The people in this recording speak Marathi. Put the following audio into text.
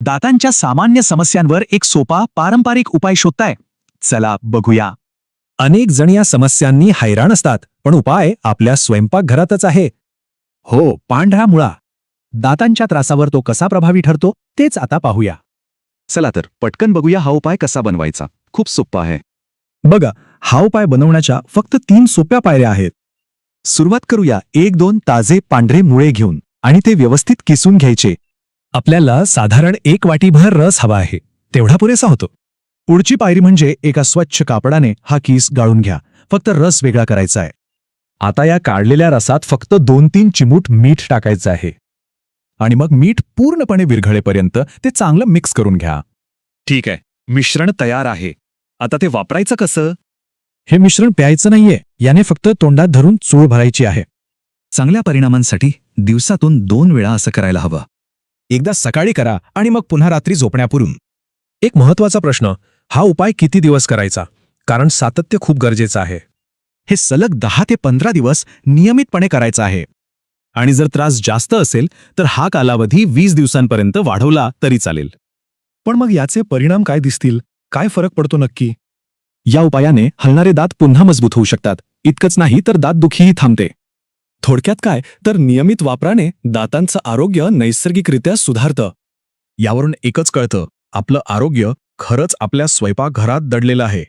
दातांच्या सामान्य समस्यांवर एक सोपा पारंपरिक उपाय शोधताय? चला बघूया. अनेक जण या समस्यांनी हैराण असतात, पण उपाय आपल्या स्वयंपाकघरातच आहे. हो, पांढरा मुळा. दातांच्या त्रासावर तो कसा प्रभावी ठरतो तेच आता पाहूया. चला तर पटकन बघूया हा उपाय कसा बनवायचा. खूप सोपा आहे. बघा, हा उपाय बनवण्याच्या फक्त 3 सोप्या पायऱ्या आहेत. सुरुवात करूया 1-2 ताजे पांढरे मुळे घेऊन आणि ते व्यवस्थित किसून घ्यायचे. आपल्याला साधारण 1 वाटीभर रस हवा आहे, तेवढा पुरेसा होतो. पुढची पायरी म्हणजे एका स्वच्छ कापडाने हा किस गाळून घ्या. फक्त रस वेगळा करायचा आहे. आता या काढलेल्या रसात फक्त 2-3 चिमूट मीठ टाकायचं आहे. आणि मग मीठ पूर्णपणे विरघळेपर्यंत ते चांगलं मिक्स करून घ्या. ठीक आहे, मिश्रण तयार आहे. आता ते वापरायचं कसं? हे मिश्रण प्यायचं नाहीये, याने फक्त तोंडात धरून चूळ भरायची आहे. चांगल्या परिणामांसाठी दिवसातून 2 वेळा असं करायला हवं. एकदा सकाळी करा आणि मग पुन्हा रात्री झोपण्यापूर्वी. एक महत्वाचा प्रश्न, हा उपाय किती दिवस करायचा? कारण सातत्य खूप गरजेचं आहे. हे सलग 10 ते 15 दिवस नियमितपणे करायचं आहे. आणि जर त्रास जास्त असेल तर हा कालावधी 20 दिवसांपर्यंत वाढवला तरी चालेल. पण मग याचे परिणाम काय दिसतील? काय फरक पडतो नक्की? या उपायाने हलणारे दात पुन्हा मजबूत होऊ शकतात. इतकंच नाही तर दातदुखीही थांबते. थोडक्यात काय तर नियमित वापराने दातांचं आरोग्य नैसर्गिकरित्या सुधारतं. यावरून एकच कळतं, आपलं आरोग्य खरंच आपल्या स्वयंपाकघरात दडलेलं आहे.